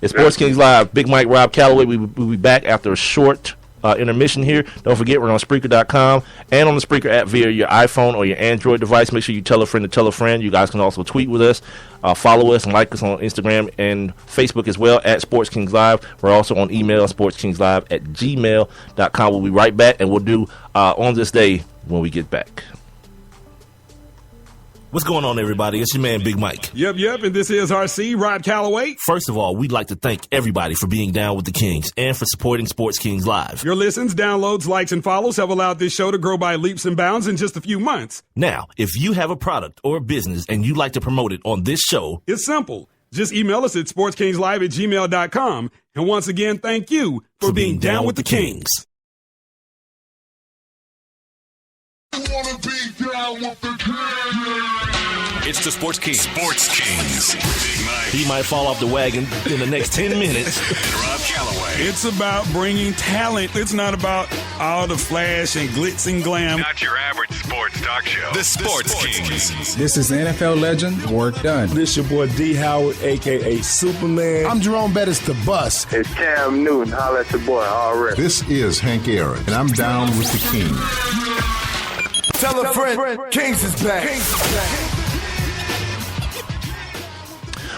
It's Sports Kings Live. Big Mike, Rob Calloway. We'll be back after a short intermission here. Don't forget, we're on Spreaker.com and on the Spreaker app via your iPhone or your Android device. Make sure you tell a friend to tell a friend. You guys can also tweet with us, follow us, and like us on Instagram and Facebook as well at Sports Kings Live. We're also on email, sportskingslive@gmail.com. We'll be right back, and we'll do On This Day when we get back. What's going on, everybody? It's your man, Big Mike. Yep, and this is RC, Rob Calloway. First of all, we'd like to thank everybody for being down with the Kings and for supporting Sports Kings Live. Your listens, downloads, likes, and follows have allowed this show to grow by leaps and bounds in just a few months. Now, if you have a product or a business and you'd like to promote it on this show, it's simple. Just email us at sportskingslive@gmail.com. And once again, thank you for being down with the Kings. It's the Sports Kings. Sports Kings. Big Mike. He might fall off the wagon in the next 10 minutes. And Rob Calloway. It's about bringing talent. It's not about all the flash and glitz and glam. Not your average sports talk show. The Sports Kings. This is NFL legend, Work Done. This your boy D. Howard, a.k.a. Superman. I'm Jerome Bettis, the bus. It's Cam Newton. Holla at your boy, already. This is Hank Aaron, and I'm down with the Kings. Tell a friend, Kings is back.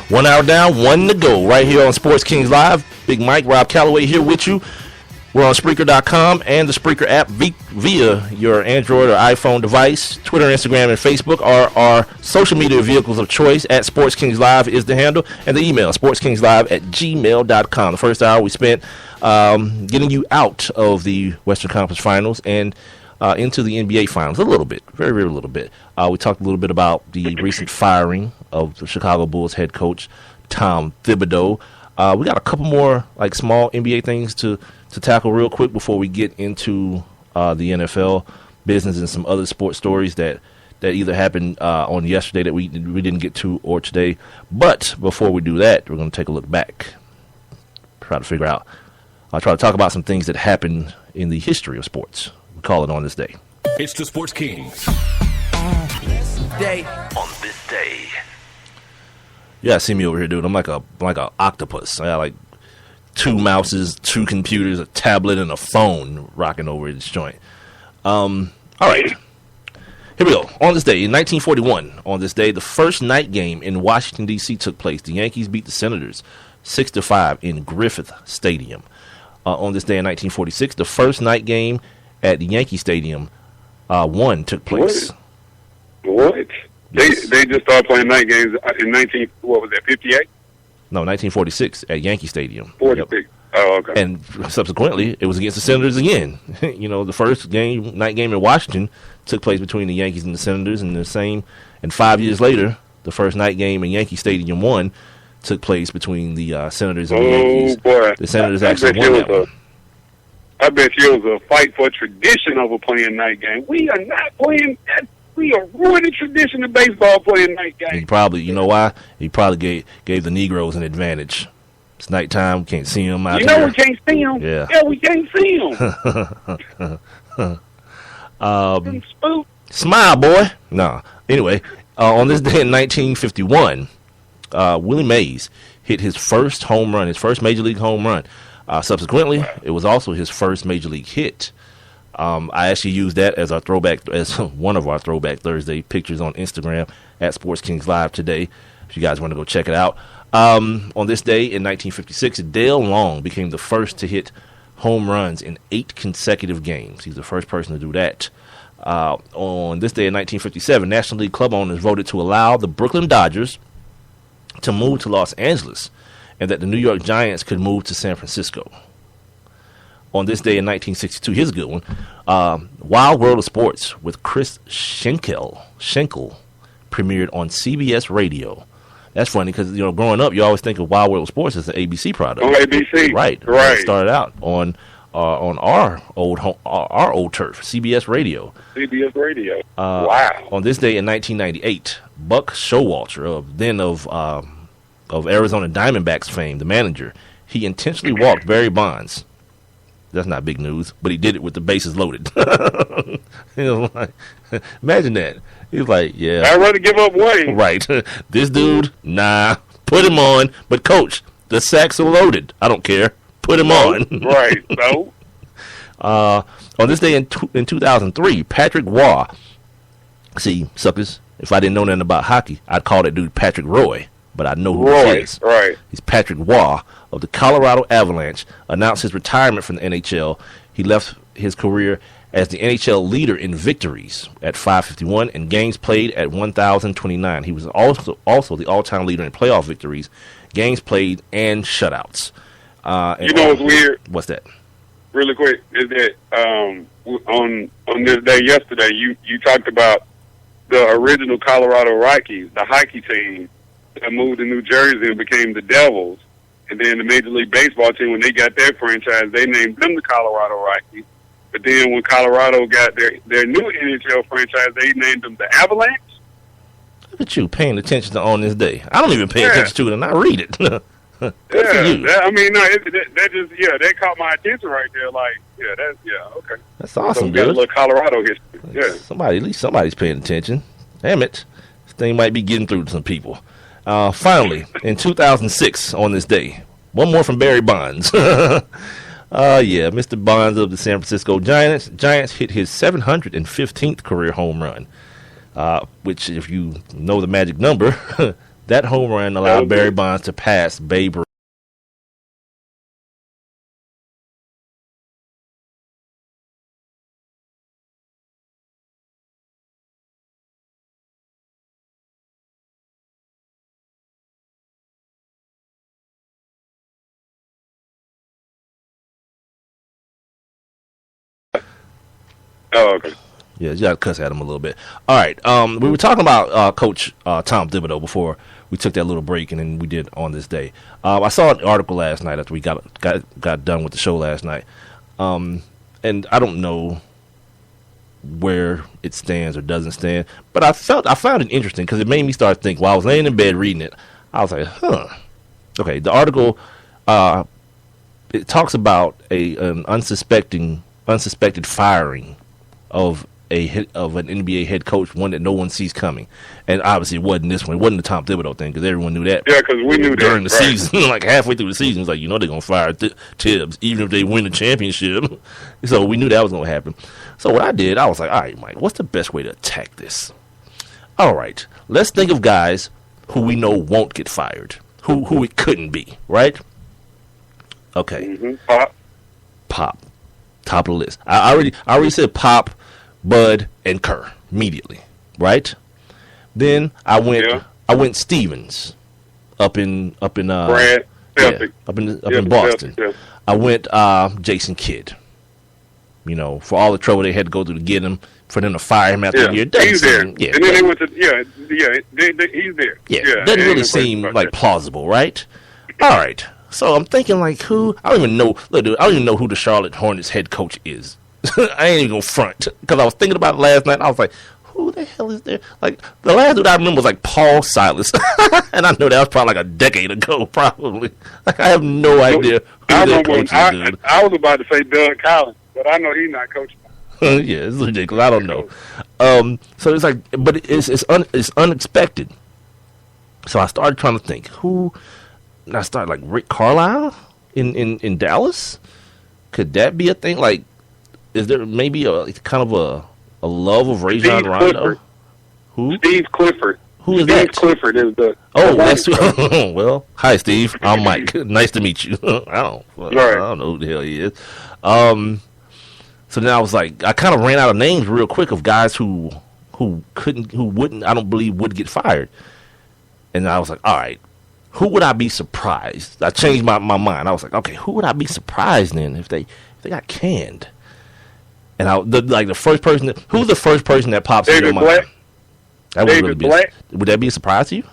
1 hour down, 1 to go. Right here on Sports Kings Live. Big Mike, Rob Calloway here with you. We're on Spreaker.com and the Spreaker app via your Android or iPhone device. Twitter, Instagram, and Facebook are our social media vehicles of choice. At Sports Kings Live is the handle. And the email, sportskingslive@gmail.com. The first hour we spent getting you out of the Western Conference Finals and into the NBA Finals a little bit, very, very little bit. We talked a little bit about the recent firing of the Chicago Bulls head coach, Tom Thibodeau. We got a couple more like small NBA things to tackle real quick before we get into the NFL business and some other sports stories that either happened on yesterday that we didn't get to or today. But before we do that, we're going to take a look back, try to talk about some things that happened in the history of sports. We call it On This Day. It's the Sports Kings. On this day. Yeah, see me over here, dude. I'm like a octopus. I got like 2 mouses, 2 computers, a tablet, and a phone rocking over this joint. All right. Here we go. On this day, in 1941, on this day, the first night game in Washington, D.C. took place. The Yankees beat the Senators 6-5 in Griffith Stadium. On this day in 1946, the first night game at the Yankee Stadium took place. What? They just started playing night games in 58? No, 1946 at Yankee Stadium. 46. Yep. Oh, okay. And subsequently, it was against the Senators again. The first night game in Washington took place between the Yankees and the Senators, and 5 years later, the first night game in Yankee Stadium 1 took place between the Senators and the Yankees. Boy. The Senators actually won that one. I bet you it was a fight for tradition over playing night game. We are not playing that. We are ruining tradition of baseball playing night game. He probably, you know why? He probably gave the Negroes an advantage. It's nighttime. Can't see them out there. We can't see them. Yeah, we can't see them. Smile, boy. No. Anyway, on this day in 1951, Willie Mays hit his first home run, his first major league home run. Subsequently, it was also his first major league hit. I actually used that as one of our Throwback Thursday pictures on Instagram at Sports Kings Live today. If you guys want to go check it out. On this day in 1956, Dale Long became the first to hit home runs in 8 consecutive games. He's the first person to do that. On this day in 1957, National League club owners voted to allow the Brooklyn Dodgers to move to Los Angeles and that the New York Giants could move to San Francisco. On this day in 1962, here's a good one. Wild World of Sports with Chris Schenkel premiered on CBS Radio. That's funny because, growing up, you always think of Wild World of Sports as an ABC product. On ABC. Right. It started out on our old turf, CBS Radio. CBS Radio. Wow. On this day in 1998, Buck Showalter, of Arizona Diamondbacks fame, the manager, he intentionally walked Barry Bonds. That's not big news, but he did it with the bases loaded. Imagine that. He's like, yeah. I'd rather give up Wayne. Right. This dude, nah, put him on. But, Coach, The sacks are loaded. I don't care. Put him on. Right. So, on this day in 2003, Patrick Waugh. See, suckers, if I didn't know nothing about hockey, I'd call that dude Patrick Roy. But I know who he is. Right. He's Patrick Waugh of the Colorado Avalanche, announced his retirement from the NHL. He left his career as the NHL leader in victories at 551 and games played at 1,029. He was also the all-time leader in playoff victories, games played, and shutouts. You know what's weird? What's that? Really quick, is that on this day yesterday, you talked about the original Colorado Rockies, the hockey team that moved to New Jersey and became the Devils. And then the Major League Baseball team, when they got their franchise, they named them the Colorado Rockies. But then when Colorado got their new NHL franchise, they named them the Avalanche. Look at you paying attention to On This Day. I don't even pay attention to it, and I read it. Good for you. That caught my attention right there. Like, okay. That's awesome, so we got a dude. little Colorado history. Yeah. At least somebody's paying attention. Damn it. This thing might be getting through to some people. Finally, in 2006, on this day, one more from Barry Bonds. Mr. Bonds of the San Francisco Giants. Giants hit his 715th career home run, which, if you know the magic number, that home run allowed Barry Bonds to pass Babe Ruth. Oh, okay. Yeah, you got to cuss at him a little bit. All right. We were talking about Coach Tom Thibodeau before we took that little break, and then we did On This Day. I saw an article last night after we got done with the show last night, and I don't know where it stands or doesn't stand, but I found it interesting because it made me start thinking. While I was laying in bed reading it, I was like, okay. The article it talks about an unsuspected firing of an NBA head coach, one that no one sees coming, and obviously it wasn't this one. It wasn't the Tom Thibodeau thing because everyone knew that. Yeah, because we knew during that, the season, like halfway through the season, it's like they're gonna fire Tibbs even if they win the championship. So we knew that was gonna happen. So what I did, I was like, all right, Mike, what's the best way to attack this? All right, let's think of guys who we know won't get fired, who it couldn't be, right? Okay, Pop, top of the list. I already said Pop, Bud, and Kerr immediately, right? Then I went Stevens up in Brad, up in Boston. Yeah. I went Jason Kidd. You know, for all the trouble they had to go through to get him, for them to fire him after a year. He's there. Yeah, and then they went to he's there. Yeah, doesn't really seem like plausible, right? All right. So I'm thinking like who? I don't even know. Look, dude, I don't even know who the Charlotte Hornets head coach is. I ain't even gonna front because I was thinking about it last night. I was like, who the hell is there? Like the last dude I remember was like Paul Silas, and I know that was probably like a decade ago, probably. Like I have no idea who their coach is, dude. I was about to say Doug Collins, but I know he's not coaching. Yeah, it's ridiculous. I don't know. So it's like, but it's unexpected. So I started trying to think who. And I started like Rick Carlisle in Dallas. Could that be a thing? Like, is there maybe a kind of a love of Rajon Rondo? Clifford. Who? Steve Clifford. Who is Steve that? Clifford is the. That's well. Hi, Steve. I'm Mike. Nice to meet you. I don't know who the hell he is. So then I was like, I kind of ran out of names real quick of guys who wouldn't, I don't believe would get fired. And I was like, all right. Who would I be surprised? I changed my mind. I was like, okay, who would I be surprised then if they got canned? And the first person who's the first person that pops in your mind? Black. That would really be. Would that be a surprise to you?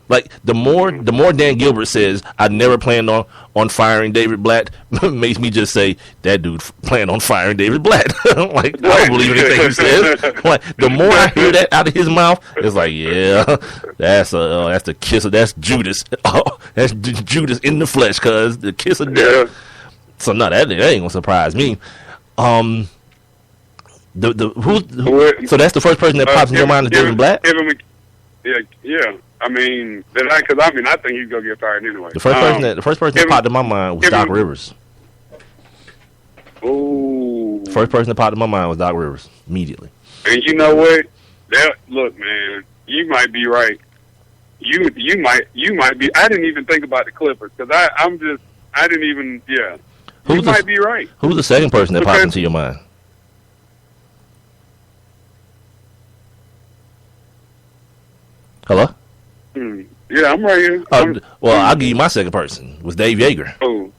Like the more Dan Gilbert says, I never planned on firing David Blatt, makes me just say that dude planned on firing David Blatt. Like I don't believe anything he says. Like the more I hear that out of his mouth, it's like yeah, that's the kiss of that's Judas. Oh, that's Judas in the flesh, cause the kiss of death. Yeah. So no, that ain't gonna surprise me. So that's the first person that pops in your mind is David Blatt. Yeah. I mean, I think he's gonna get fired anyway. The first person that popped in my mind was Doc Rivers. Ooh. The first person that popped in my mind was Doc Rivers immediately. And you know what? Look, man, you might be right. You might be. I didn't even think about the Clippers because I didn't even. Yeah. You might be right. Who's the second person that popped into your mind? Hello? Yeah, I'm right here. I'll give you my second person. Was Dave Yeager. Oh.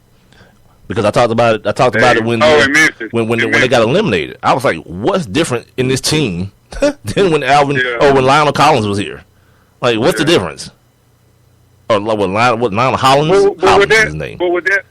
Because I talked about it when they got eliminated. I was like, what's different in this team than when when Lionel Collins was here? Like, what's the difference? Or what Lionel Hollins? Hollins is his name. But would that?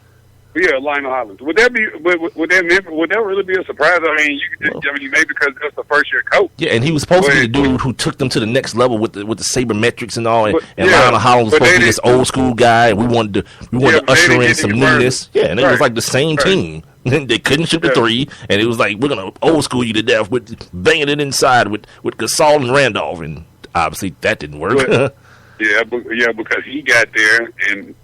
Yeah, Lionel Hollins. Would that be? Would that really be a surprise? I mean, maybe because that's the first year coach. Yeah, and he was supposed to be the dude who took them to the next level with the sabermetrics and all. And Lionel Hollins was supposed to be this old school guy, and we wanted to usher in some newness. Yeah, and it was like the same team. They couldn't shoot the three, and it was like, we're gonna old school you to death with banging it inside with Gasol and Randolph, and obviously that didn't work. Because he got there and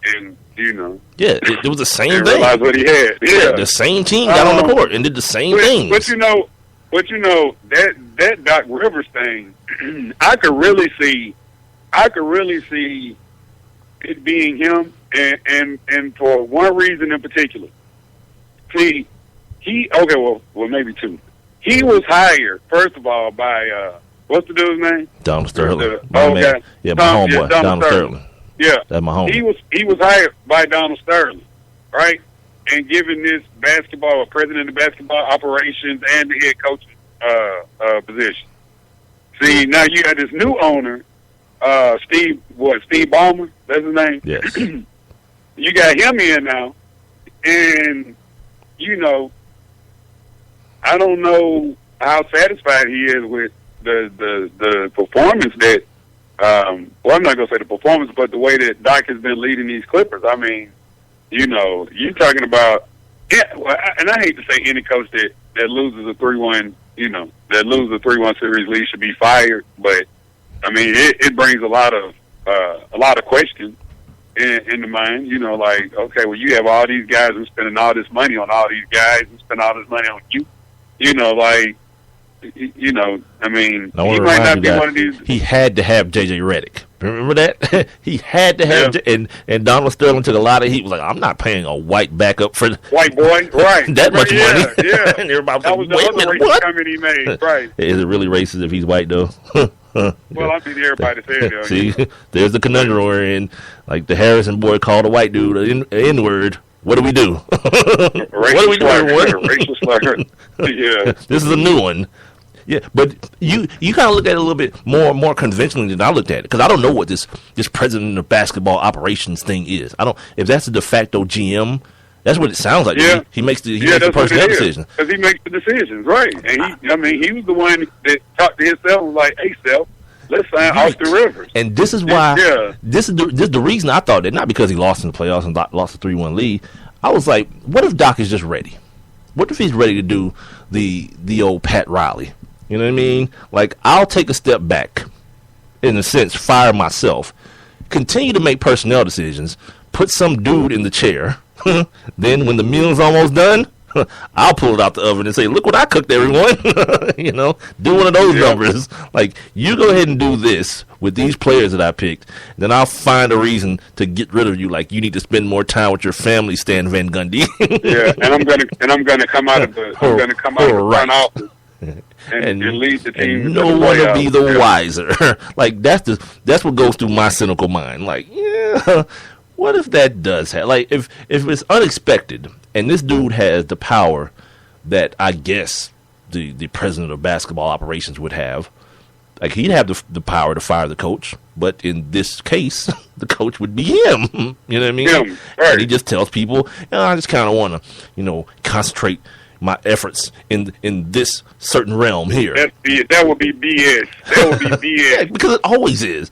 you know. Yeah, it was the same thing. Realized what he had. Yeah, the same team got on the court and did the same things. But you know that Doc Rivers thing, I could really see it being him, and for one reason in particular. See, well maybe two. He was hired first of all by what's the dude's name? Donald Sterling. My homeboy, Donald Sterling. Yeah, that's my homie. He was hired by Donald Sterling, right? And given this president of basketball operations and the head coaching position. See, now you got this new owner, Steve Ballmer, that's his name? Yes. You got him in now, and, you know, I don't know how satisfied he is with the performance that, I'm not going to say the performance, but the way that Doc has been leading these Clippers. I mean, you know, you're talking about, and I hate to say any coach that loses a 3-1, you know, that loses a 3-1 series lead should be fired, but I mean, it brings a lot of questions in the mind, you know, like, okay, well, you have all these guys who spending all this money on all these guys who spend all this money on you, you know, like, you know, I mean, he might not be one of these. He had to have J.J. Redick. Remember that? He had to have, and Donald Sterling took a lot of heat. Was like, I'm not paying a white backup for white boy, right? that much money. Yeah, and everybody that was was like, the other racist comment he made, right? Is it really racist if he's white though? Well, I mean, everybody said that. See, there's the conundrum we're in. Like the Harrison boy called a white dude an N-word. What do we do? What do we do? Racial slur. Yeah, this is a new one. Yeah, but you kind of look at it a little bit more conventionally than I looked at it, because I don't know what this president of basketball operations thing is. I don't, if that's a de facto GM, that's what it sounds like. Yeah. He makes the personnel decisions. Because he makes the decisions, right? And he was the one that talked to himself and was like, "Hey, self, let's sign Austin Rivers." And this is why this is the reason I thought that, not because he lost in the playoffs and lost a 3-1 lead. I was like, what if Doc is just ready? What if he's ready to do the old Pat Riley? You know what I mean? Like, I'll take a step back, in a sense, fire myself, continue to make personnel decisions, put some dude in the chair. Then when the meal's almost done, I'll pull it out the oven and say, look what I cooked, everyone. You know, do one of those numbers. Like, you go ahead and do this with these players that I picked, then I'll find a reason to get rid of you. Like, you need to spend more time with your family, Stan Van Gundy. Yeah, and I'm gonna come out of the front office. And lead the team. And no one will be the wiser. Like, that's what goes through my cynical mind. Like, yeah, what if that does happen? Like, if it's unexpected and this dude has the power that I guess the president of basketball operations would have, like, he'd have the power to fire the coach, but in this case, the coach would be him. You know what I mean? Him, right. And he just tells people, I just kind of want to, concentrate my efforts in this certain realm here. That would be BS. That would be BS. Yeah, because it always is.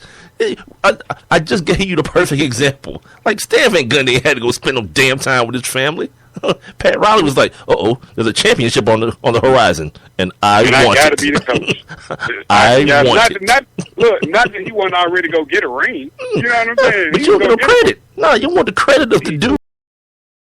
I just gave you the perfect example. Like, Stan Van Gundy had to go spend no damn time with his family. Pat Riley was like, there's a championship on the horizon, and I want got it. to be the coach. I want it. Not that he wasn't already go get a ring. You know what I'm saying? But you want the credit. No, you want the credit of the dude